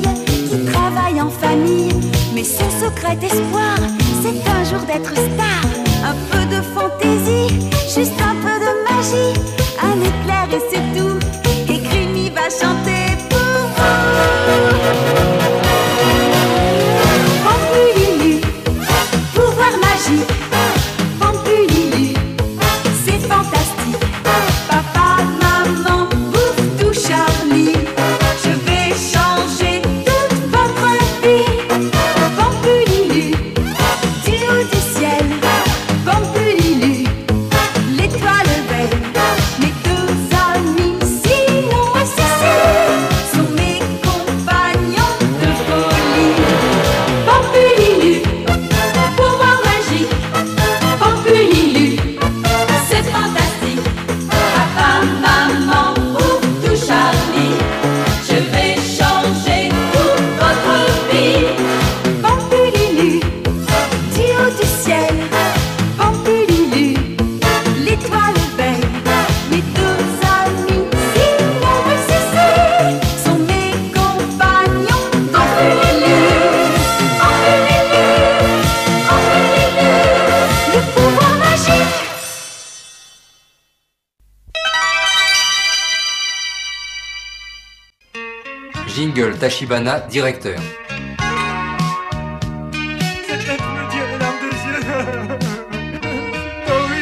fille qui travaille en famille. Mais son secret espoir, c'est un jour d'être star. Un peu de fantaisie, juste un peu de magie, un éclair et c'est tout. Et Crimi va chanter pour vous. Pampululu, pouvoir magique. Pampululu, c'est fantastique. Papa, maman, bouffe tout Charlie. Je vais changer toute votre vie. Pampululu, du haut du ciel. Pampululu, l'étoile belle. Mes deux amis, Simon et Cécile, sont mes compagnons de folie. Pampululu, pouvoir magique. Pampululu, c'est fantastique. Papa, maman, ouvre tout Charlie. Je vais changer toute votre vie. Pampululu, du haut du ciel. Pampululu, l'étoile belle. Mes deux amis, Simon et Cécile, sont mes compagnons de folie. Pampululu, Pampululu, le pouvoir magique. Jingle Tachibana, directeur. Cette lettre me tire les larmes des yeux. Oh oui.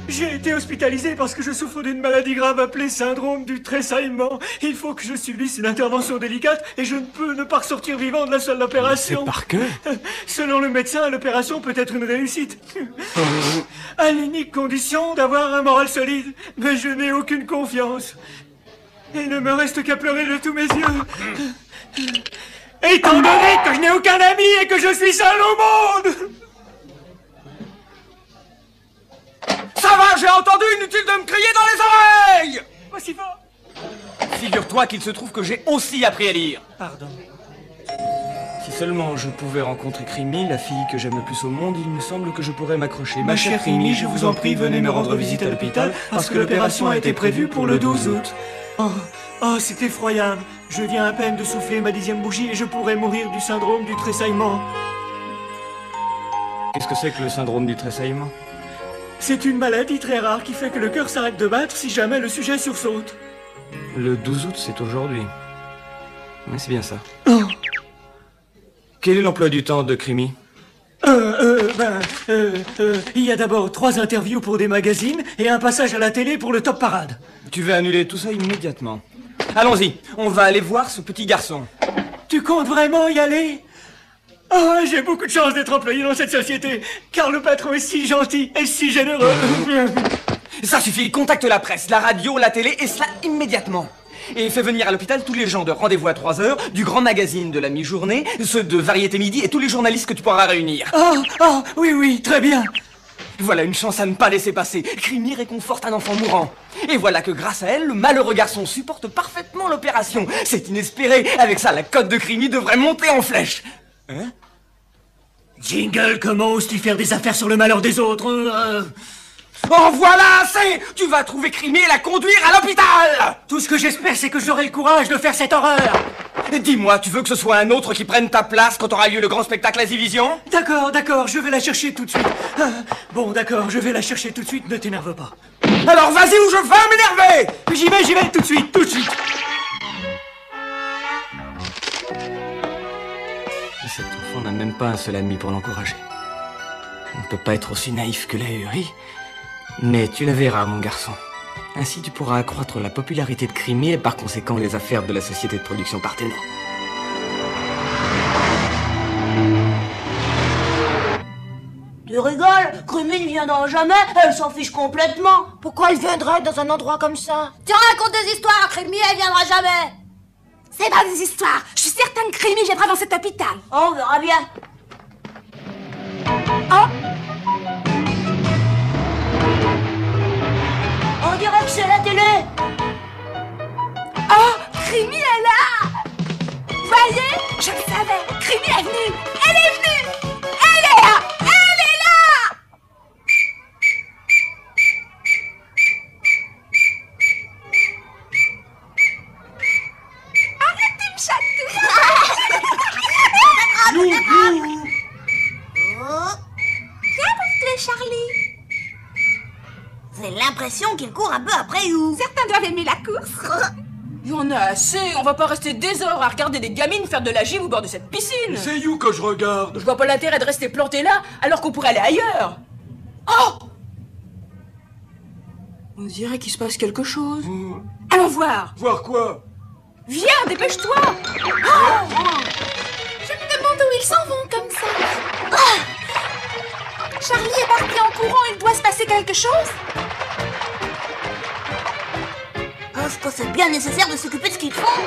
J'ai été hospitalisé parce que je souffre d'une maladie grave appelée syndrome du tressaillement. Il faut que je subisse une intervention délicate et je ne peux ne pas ressortir vivant de la salle d'opération. Parce que... Selon le médecin, l'opération peut être une réussite. À l'unique condition d'avoir un moral solide. Mais je n'ai aucune confiance. Il ne me reste qu'à pleurer de tous mes yeux. Étant donné que je n'ai aucun ami et que je suis seul au monde. Ça va, j'ai entendu, inutile de me crier dans les oreilles! Pas si fort. Figure-toi qu'il se trouve que j'ai aussi appris à lire. Pardon. Si seulement je pouvais rencontrer Crimi, la fille que j'aime le plus au monde, il me semble que je pourrais m'accrocher. Ma chère Crimi, je vous en prie, venez me rendre visite à l'hôpital, parce que l'opération a été prévue pour le 12 août. Oh, c'est effroyable. Je viens à peine de souffler ma 10e bougie et je pourrais mourir du syndrome du tressaillement. Qu'est-ce que c'est que le syndrome du tressaillement? C'est une maladie très rare qui fait que le cœur s'arrête de battre si jamais le sujet sursaute. Le 12 août, c'est aujourd'hui. Mais c'est bien ça. Oh. Quel est l'emploi du temps de Crimi? Il y a d'abord 3 interviews pour des magazines et un passage à la télé pour le top parade. Tu vas annuler tout ça immédiatement. Allons-y, on va aller voir ce petit garçon. Tu comptes vraiment y aller? Oh, j'ai beaucoup de chance d'être employé dans cette société, car le patron est si gentil et si généreux. Ça suffit, contacte la presse, la radio, la télé, et cela immédiatement. Et fais venir à l'hôpital tous les gens de Rendez-vous à 3h, du grand magazine de la mi-journée, ceux de Variété Midi et tous les journalistes que tu pourras réunir. Oui, très bien. Voilà une chance à ne pas laisser passer. Crimi réconforte un enfant mourant. Et voilà que grâce à elle, le malheureux garçon supporte parfaitement l'opération. C'est inespéré. Avec ça, la cote de Crimi devrait monter en flèche. Hein? Jingle, comment oses-tu faire des affaires sur le malheur des autres? Oh voilà, assez! Tu vas trouver Crimi et la conduire à l'hôpital! Tout ce que j'espère, c'est que j'aurai le courage de faire cette horreur. Dis-moi, tu veux que ce soit un autre qui prenne ta place quand aura lieu le grand spectacle à Division? D'accord, je vais la chercher tout de suite. Bon, d'accord, je vais la chercher tout de suite, ne t'énerve pas. Alors vas-y ou je vais m'énerver! J'y vais, tout de suite. Cet enfant n'a même pas un seul ami pour l'encourager. On ne peut pas être aussi naïf que l'ahuri. Mais tu la verras, mon garçon. Ainsi, tu pourras accroître la popularité de Crimi et par conséquent les affaires de la société de production Parthénon. Tu rigoles? Crimi ne viendra jamais, elle s'en fiche complètement. Pourquoi elle viendrait dans un endroit comme ça? Tu racontes des histoires, Crimi, elle viendra jamais. C'est pas des histoires. Je suis certaine que Crimi viendra dans cet hôpital. On verra bien. Oh, On dirait que c'est la télé. oh, Crimi est là. Voyez, je le savais. Crimi est venue. Elle est venue. Elle est là. Elle est là. Arrête l'impression qu'il court un peu après You. Certains doivent aimer la course. Il y en a assez, on va pas rester des heures à regarder des gamines faire de la gym au bord de cette piscine. C'est You que je regarde. Je vois pas l'intérêt de rester planté là, alors qu'on pourrait aller ailleurs. Oh! On dirait qu'il se passe quelque chose. Allons voir. Voir quoi? Viens, dépêche-toi. Je me demande où ils s'en vont comme ça. Charlie est parti en courant, il doit se passer quelque chose. Je pense que c'est bien nécessaire de s'occuper de ce qu'ils font.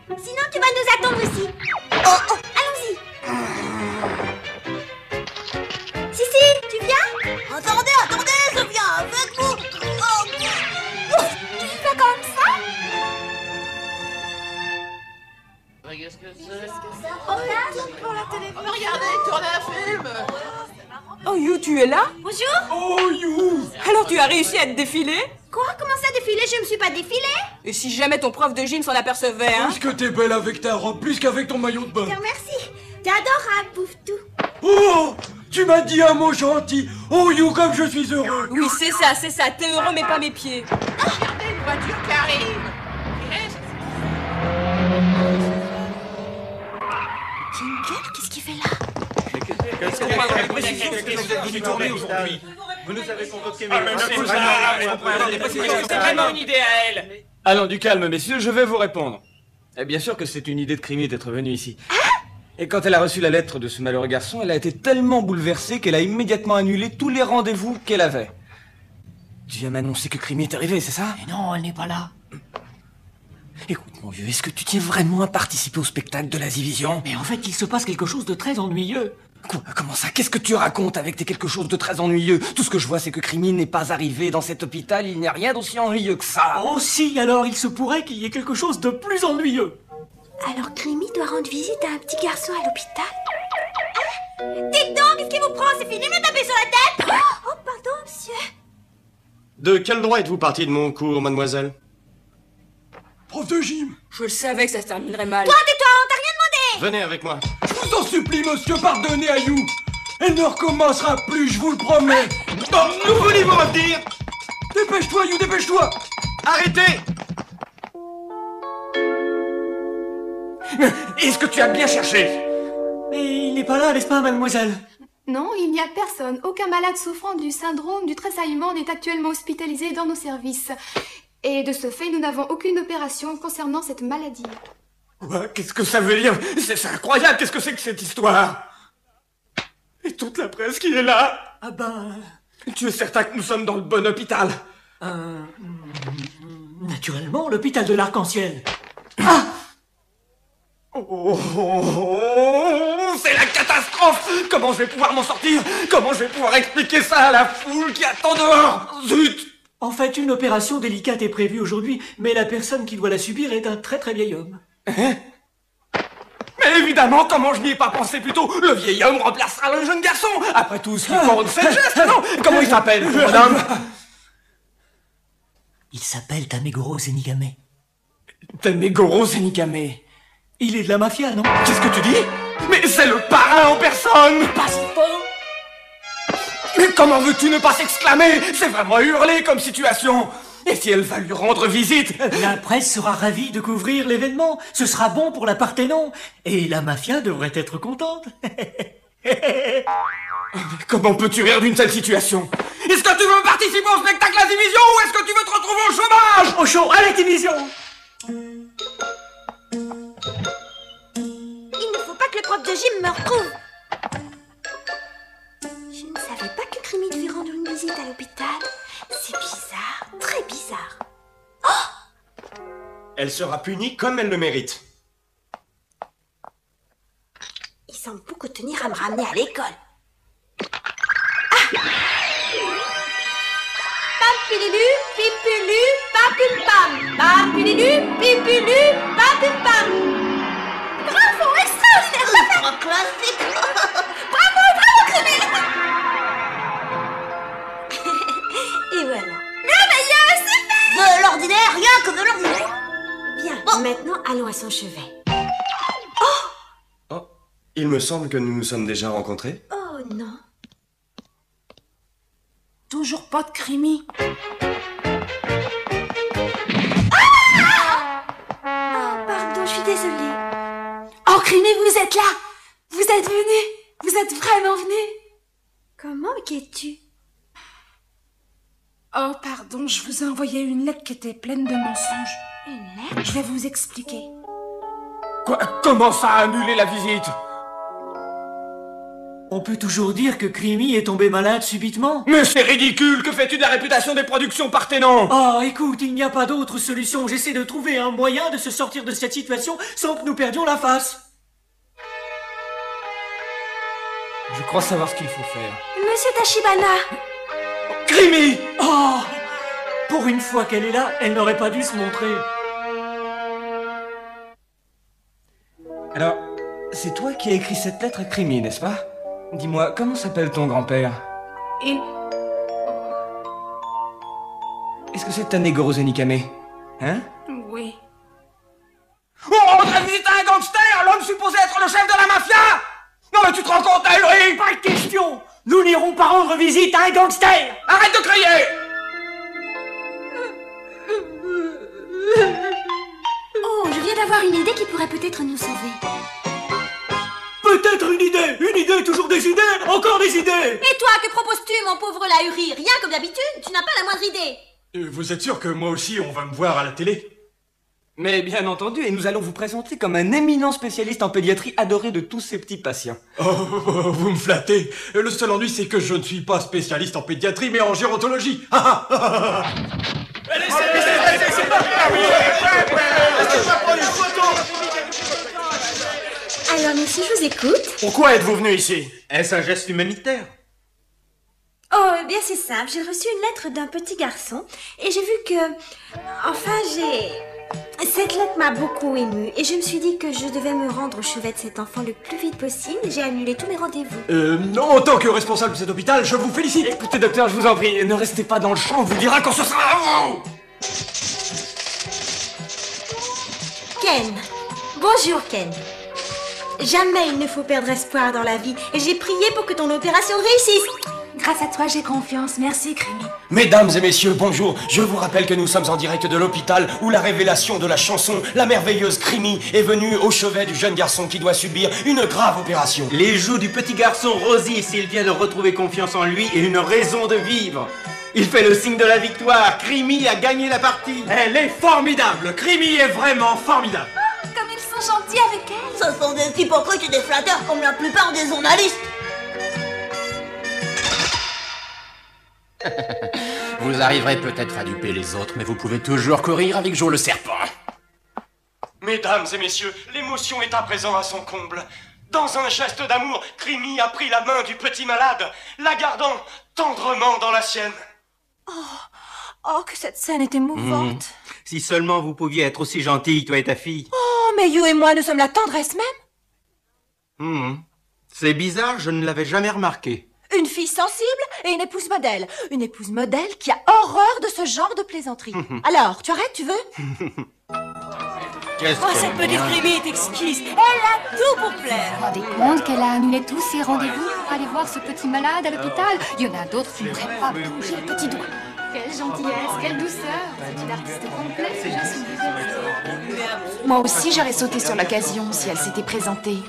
Sinon, tu vas nous attendre ici. Oh, allons-y. Sissi, tu viens? Attendez, je viens avec vous. Tu fais comme ça? Qu'est-ce que c'est? Pour la télévision. Regardez, tourne un film. Oh, You, tu es là? Bonjour. Oh, You! Alors tu as réussi à te défiler? Quoi? Comment ça défiler? Je me suis pas défilée. Et si jamais ton prof de gym s'en apercevait, hein? Est-ce que t'es belle avec ta robe plus qu'avec ton maillot de bain? Tiens, merci. T'es adorable, Pouftou. Oh! Tu m'as dit un mot gentil. Oh, You, comme je suis heureux. Oui, c'est ça, t'es heureux mais pas mes pieds. Regardez une voiture qui arrive. Jingle, qu'est-ce qu'il fait là? C'est vraiment une idée à elle. Allons, du calme, messieurs, je vais vous répondre. Et bien sûr que c'est une idée de Creamy d'être venue ici. Et quand elle a reçu la lettre de ce malheureux garçon, elle a été tellement bouleversée qu'elle a immédiatement annulé tous les rendez-vous qu'elle avait. Tu viens m'annoncer que Creamy est arrivée, c'est ça? Mais non, elle n'est pas là. Écoute, mon vieux, est-ce que tu tiens vraiment à participer au spectacle de la division? Mais en fait, il se passe quelque chose de très ennuyeux. Quoi? Comment ça? Qu'est-ce que tu racontes avec tes quelque chose de très ennuyeux? Tout ce que je vois, c'est que Creamy n'est pas arrivé dans cet hôpital, il n'y a rien d'aussi ennuyeux que ça. Oh si, alors il se pourrait qu'il y ait quelque chose de plus ennuyeux. Alors Creamy doit rendre visite à un petit garçon à l'hôpital. Dites donc, qu'est-ce qui vous prend? C'est fini de me taper sur la tête? Oh, pardon, monsieur. De quel droit êtes-vous parti de mon cours, mademoiselle? Prof de gym. Je le savais que ça se terminerait mal. Toi, tais-toi, on t'a rien demandé. Venez avec moi. Je vous en supplie, monsieur, pardonnez à You. Elle ne recommencera plus, je vous le promets. Bon, nous voulez-vous revenir? Dépêche-toi, You, dépêche-toi. Arrêtez! Est-ce que tu as bien cherché? Mais il n'est pas là, n'est-ce pas, mademoiselle? Non, il n'y a personne. Aucun malade souffrant du syndrome du tressaillement n'est actuellement hospitalisé dans nos services. Et de ce fait, nous n'avons aucune opération concernant cette maladie. Ouais, qu'est-ce que ça veut dire? C'est incroyable, qu'est-ce que c'est que cette histoire? Et toute la presse qui est là? Ah ben... Tu es certain que nous sommes dans le bon hôpital? Naturellement, l'hôpital de l'Arc-en-Ciel. Oh, c'est la catastrophe! Comment je vais pouvoir m'en sortir? Comment je vais pouvoir expliquer ça à la foule qui attend dehors? Zut! En fait, une opération délicate est prévue aujourd'hui, mais la personne qui doit la subir est un très très vieil homme. Hein? Mais évidemment, comment je n'y ai pas pensé plus tôt? Le vieil homme remplacera le jeune garçon! Après tout, ce qui compte, c'est le geste, non? Comment il s'appelle, madame? Il s'appelle Tamegoro Zenigame. Tamegoro Zenigame. Il est de la mafia, non? Qu'est-ce que tu dis? Mais c'est le parrain en personne! Passe pas! Mais comment veux-tu ne pas s'exclamer? C'est vraiment hurlé comme situation! Et si elle va lui rendre visite? La presse sera ravie de couvrir l'événement. Ce sera bon pour la Parthénon. Et la mafia devrait être contente. Comment peux-tu rire d'une telle situation? Est-ce que tu veux participer au spectacle La Division ou est-ce que tu veux te retrouver au chômage? Au chaud, à la division! Il ne faut pas que le prof de gym me retrouve. Je ne savais pas que Creamy devait rendre une visite à l'hôpital. C'est bizarre, très bizarre. Elle sera punie comme elle le mérite. Il semble beaucoup tenir à me ramener à l'école. Pam pililu, pipulu, papum pam. Pam pililu, pipulu, papum pam. Bravo, extraordinaire. Un classique. Bravo, Creamy. Et voilà. Merveilleux, super. De l'ordinaire, rien que de l'ordinaire. Bien, maintenant allons à son chevet. Oh, il me semble que nous nous sommes déjà rencontrés. Oh non. Toujours pas de Crimi. Pardon, je suis désolée. Oh, Crimi, vous êtes là! Vous êtes venu! Vous êtes vraiment venu! Comment qu'es-tu? Oh, pardon, je vous ai envoyé une lettre qui était pleine de mensonges. Une lettre? Je vais vous expliquer. Quoi? Comment ça a annulé la visite? On peut toujours dire que Crimi est tombé malade subitement. Mais c'est ridicule! Que fais-tu de la réputation des productions Parthénon? Oh, écoute, il n'y a pas d'autre solution. J'essaie de trouver un moyen de se sortir de cette situation sans que nous perdions la face. Je crois savoir ce qu'il faut faire. Monsieur Tachibana! Crimi! Oh! Pour une fois qu'elle est là, elle n'aurait pas dû se montrer. Alors, c'est toi qui as écrit cette lettre à Crimi, n'est-ce pas? Dis-moi, comment s'appelle ton grand-père? Il... Est-ce que c'est Tanegoro Nikame? Hein? Oui. Oh, on voudrait visiter un gangster! L'homme supposé être le chef de la mafia! Non mais tu te rends compte, Ulrich? Pas de question! Nous n'irons pas rendre visite à un gangster! Arrête de crier! Oh, je viens d'avoir une idée qui pourrait peut-être nous sauver. Peut-être une idée! Une idée, toujours des idées! Encore des idées! Et toi, que proposes-tu, mon pauvre Lahuri? Rien comme d'habitude, tu n'as pas la moindre idée. Vous êtes sûr que moi aussi on va me voir à la télé? Mais bien entendu, et nous allons vous présenter comme un éminent spécialiste en pédiatrie adoré de tous ces petits patients. Oh, vous me flattez. Le seul ennui, c'est que je ne suis pas spécialiste en pédiatrie, mais en gérontologie. Alors, monsieur, je vous écoute. Pourquoi êtes-vous venu ici? Est-ce un geste humanitaire? Oh, eh bien, c'est simple. J'ai reçu une lettre d'un petit garçon et j'ai vu que... Enfin, cette lettre m'a beaucoup émue et je me suis dit que je devais me rendre au chevet de cet enfant le plus vite possible. J'ai annulé tous mes rendez-vous. Non, en tant que responsable de cet hôpital, je vous félicite. Écoutez, docteur, je vous en prie, ne restez pas dans le champ, on vous dira quand ce sera à vous. Ken. Bonjour, Ken. Jamais il ne faut perdre espoir dans la vie et j'ai prié pour que ton opération réussisse. Grâce à toi, j'ai confiance. Merci, Crimi. Mesdames et messieurs, bonjour. Je vous rappelle que nous sommes en direct de l'hôpital où la révélation de la chanson, la merveilleuse Crimi, est venue au chevet du jeune garçon qui doit subir une grave opération. Les joues du petit garçon rosissent, il vient de retrouver confiance en lui et une raison de vivre. Il fait le signe de la victoire. Crimi a gagné la partie. Elle est formidable. Crimi est vraiment formidable. Comme ils sont gentils avec elle. Ce sont des hypocrites et des flatteurs comme la plupart des journalistes. Vous arriverez peut-être à duper les autres, mais vous pouvez toujours courir avec Joe le serpent. Mesdames et messieurs, l'émotion est à présent à son comble. Dans un geste d'amour, Crimi a pris la main du petit malade, la gardant tendrement dans la sienne. Oh, que cette scène est émouvante. Si seulement vous pouviez être aussi gentille, toi et ta fille. Oh, mais You et moi, nous sommes la tendresse même. C'est bizarre, je ne l'avais jamais remarqué. Une fille sensible et une épouse modèle. Une épouse modèle qui a horreur de ce genre de plaisanterie. Alors, tu arrêtes, tu veux? Cette petite Crimi est exquise. Elle a tout pour plaire. Vous vous rendez compte qu'elle a annulé tous ses rendez-vous pour aller voir ce petit malade à l'hôpital? Il y en a d'autres qui n'auraient pas bougé le petit doigt. Quelle gentillesse, quelle douceur. C'est une artiste complète, je suis désolée. Moi aussi, j'aurais sauté sur l'occasion si elle s'était présentée.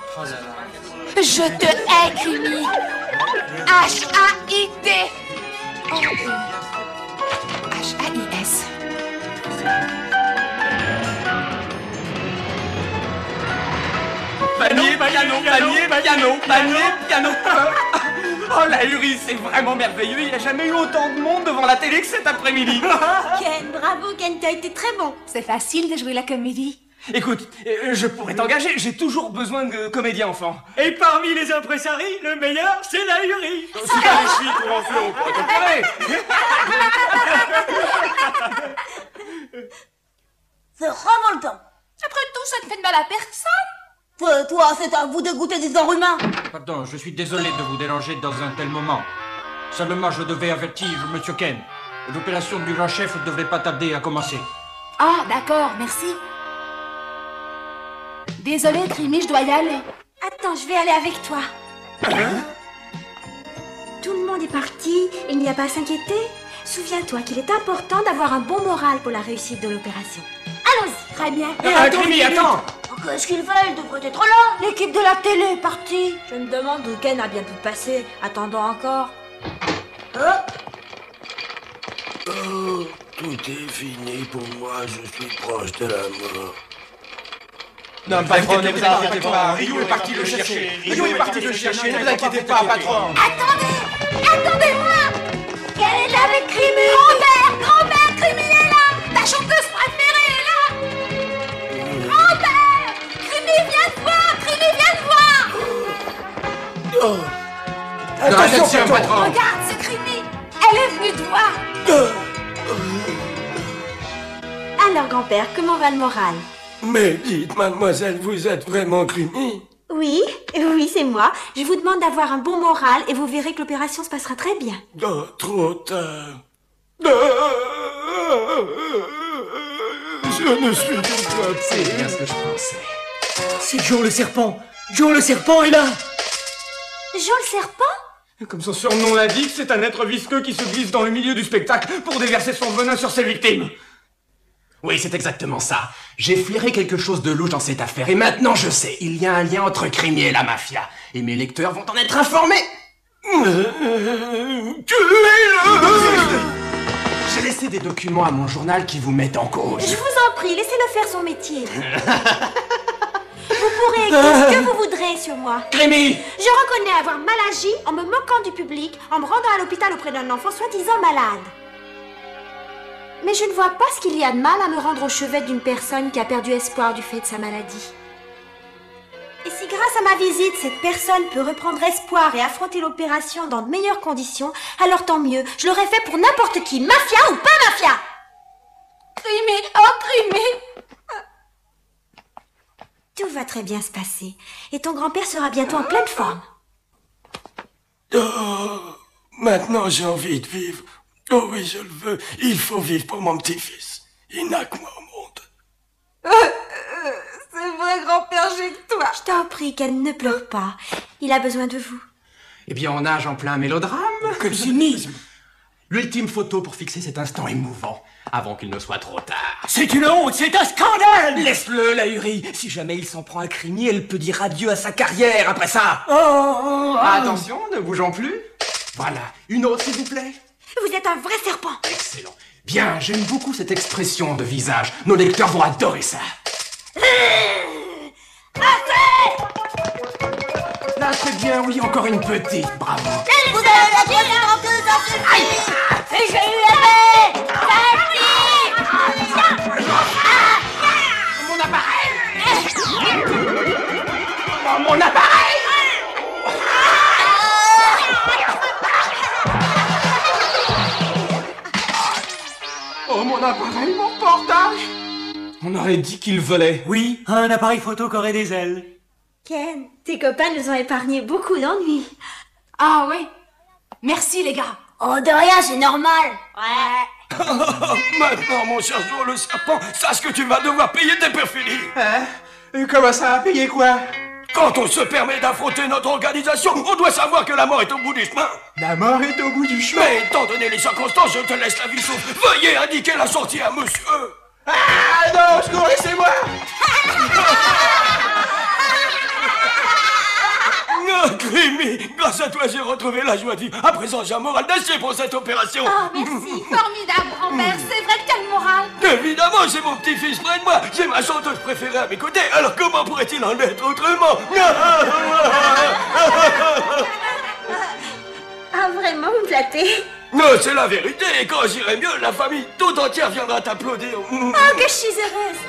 Je te hais, Crimi. H-A-I-T. Oh, H-A-I-S. Panier, piano. Oh, la Uri, c'est vraiment merveilleux. Il n'y a jamais eu autant de monde devant la télé que cet après-midi. Ken, bravo Ken, t'as été très bon. C'est facile de jouer la comédie. Écoute, je pourrais t'engager, j'ai toujours besoin de comédiens enfants. Et parmi les impresaris, le meilleur, c'est la Uri. Si t'as des filles pour enfler, on pourrait comparer. C'est révoltant. Après tout, ça ne fait de mal à personne. Toi, c'est à vous de goûter des enrhumins. Pardon, je suis désolé de vous déranger dans un tel moment. Seulement, je devais avertir Monsieur Ken. L'opération du grand chef ne devrait pas tarder à commencer. Ah, d'accord, merci. Désolée, Crimi, je dois y aller. Attends, je vais aller avec toi. tout le monde est parti, il n'y a pas à s'inquiéter. Souviens-toi qu'il est important d'avoir un bon moral pour la réussite de l'opération. Allons-y. Très bien. Crimi, attends. Qu'est-ce qu'il fait? Il devrait être là. L'équipe de la télé est partie. Je me demande où Ken a bien pu passer. Attendons encore. Oh, tout est fini pour moi, je suis proche de la mort. Non, patron, ne vous inquiétez pas, Rio est parti le chercher. Rio est parti le chercher, ne vous inquiétez pas, patron. Attendez-moi. Quelle est là avec Crimi? Grand-père, Crimi est là. Ta chanteuse préférée est là. Grand-père, Crimi vient te voir. Oh. Attention, patron. Regarde, c'est Crimi. Elle est venue te voir. Alors, grand-père, comment va le moral? Mais dites, mademoiselle, vous êtes vraiment Crimi? Oui, c'est moi. Je vous demande d'avoir un bon moral et vous verrez que l'opération se passera très bien. Oh, trop tard. Je ne suis pas prêt. C'est bien ce que je pensais. C'est Joe le serpent. Joe le serpent est là. Joe le serpent? Comme son surnom l'indique, c'est un être visqueux qui se glisse dans le milieu du spectacle pour déverser son venin sur ses victimes. Oui, c'est exactement ça. J'ai flairé quelque chose de louche dans cette affaire et maintenant je sais, il y a un lien entre Crimi et la mafia. Et mes lecteurs vont en être informés. Tuez-le! J'ai laissé des documents à mon journal qui vous mettent en cause. Je vous en prie, laissez-le faire son métier. Vous pourrez écrire ce que vous voudrez sur moi. Crimi! Je reconnais avoir mal agi en me moquant du public, en me rendant à l'hôpital auprès d'un enfant soi-disant malade. Mais je ne vois pas ce qu'il y a de mal à me rendre au chevet d'une personne qui a perdu espoir du fait de sa maladie. Et si grâce à ma visite, cette personne peut reprendre espoir et affronter l'opération dans de meilleures conditions, alors tant mieux. Je l'aurais fait pour n'importe qui, mafia ou pas mafia. Crimi, oh Crimi. Tout va très bien se passer. Et ton grand-père sera bientôt en pleine forme. Oh, maintenant j'ai envie de vivre. Oh oui, je le veux. Il faut vivre pour mon petit-fils. Il n'a que moi au monde. C'est vrai, grand-père, j'ai que toi. Je t'en prie, Ken, ne pleure pas. Il a besoin de vous. Eh bien, on nage en plein mélodrame. Quel cynisme! L'ultime photo pour fixer cet instant émouvant, avant qu'il ne soit trop tard. C'est une honte, c'est un scandale. Laisse-le, la Hurie. Si jamais il s'en prend à Crimi, elle peut dire adieu à sa carrière après ça. Attention, ne bougeons plus. Voilà, une autre, s'il vous plaît. Vous êtes un vrai serpent. Excellent. Bien, j'aime beaucoup cette expression de visage. Nos lecteurs vont adorer ça. Là, très bien, oui, encore une petite, bravo. Vous avez la grosse chanteuse dans ce film. Et j'ai eu la paix. Mon appareil. Oh, mon appareil. Oh, mon appareil, mon portable. On aurait dit qu'il volait. Oui, un appareil photo qui aurait des ailes. Ken, tes copains nous ont épargné beaucoup d'ennuis. Ah ouais. Merci les gars. Oh, de rien, c'est normal. Ouais. Maintenant, mon cher Joe le serpent, sache que tu vas devoir payer tes perfidies. Hein? Comment ça, payer quoi? Quand on se permet d'affronter notre organisation, on doit savoir que la mort est au bout du chemin. La mort est au bout du chemin. Mais étant donné les circonstances, je te laisse la vie sauve. Veuillez indiquer la sortie à monsieur. Ah non, secours, laissez-moi. Crimi, grâce à toi, j'ai retrouvé la joie de vivre. À présent, j'ai un moral d'acier pour cette opération. Oh, merci. Formidable, grand-père. C'est vrai que t'as le moral. Évidemment, j'ai mon petit-fils près de moi. J'ai ma chanteuse préférée à mes côtés. Alors comment pourrait-il en être autrement? Ah, vraiment, vous me flattez. Non, c'est la vérité. Et quand j'irai mieux, la famille tout entière viendra t'applaudir. Oh, que je suis heureuse.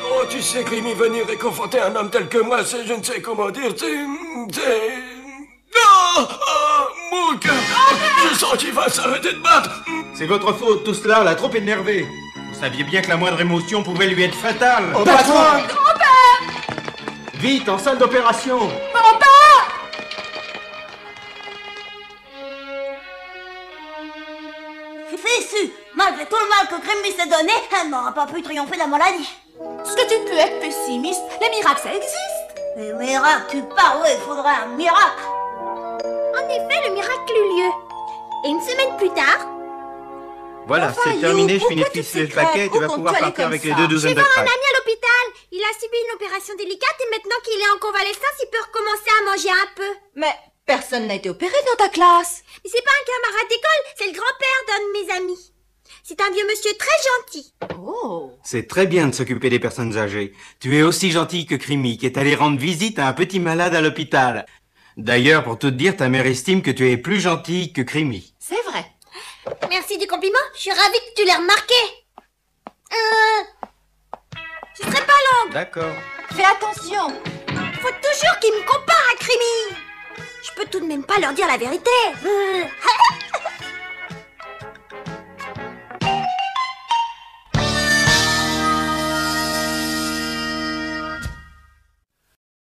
Oh, tu sais, Crimi, venir réconforter un homme tel que moi, c'est, je ne sais comment dire, c'est... mon cœur. Je sens qu'il va s'arrêter de battre. C'est votre faute, tout cela l'a trop énervé. Vous saviez bien que la moindre émotion pouvait lui être fatale. Oh, patron! Grand-père. Vite, en salle d'opération. Grand-père. Fichu, malgré tout le mal que Crimi s'est donné, elle n'aura pas pu triompher de la maladie. Est-ce que tu peux être pessimiste? Les miracles, ça existe. Les miracles, tu parles, il faudrait un miracle. En effet, le miracle eut lieu. Et une semaine plus tard... Voilà, c'est terminé, je finis de ficeler le paquet et tu vas pouvoir partir avec les 2 douzaines de Je vais voir un crack. ami à l'hôpital. Il a subi une opération délicate et maintenant qu'il est en convalescence, il peut recommencer à manger un peu. Mais personne n'a été opéré dans ta classe. Mais c'est pas un camarade d'école, c'est le grand-père d'un de mes amis. C'est un vieux monsieur très gentil. Oh. C'est très bien de s'occuper des personnes âgées. Tu es aussi gentil que Crimi, qui est allé rendre visite à un petit malade à l'hôpital. D'ailleurs, pour tout te dire, ta mère estime que tu es plus gentil que Crimi. C'est vrai. Merci du compliment, je suis ravie que tu l'aies remarqué. Je serai pas longue. D'accord. Fais attention. Faut toujours qu'il me compare à Crimi. Je peux tout de même pas leur dire la vérité.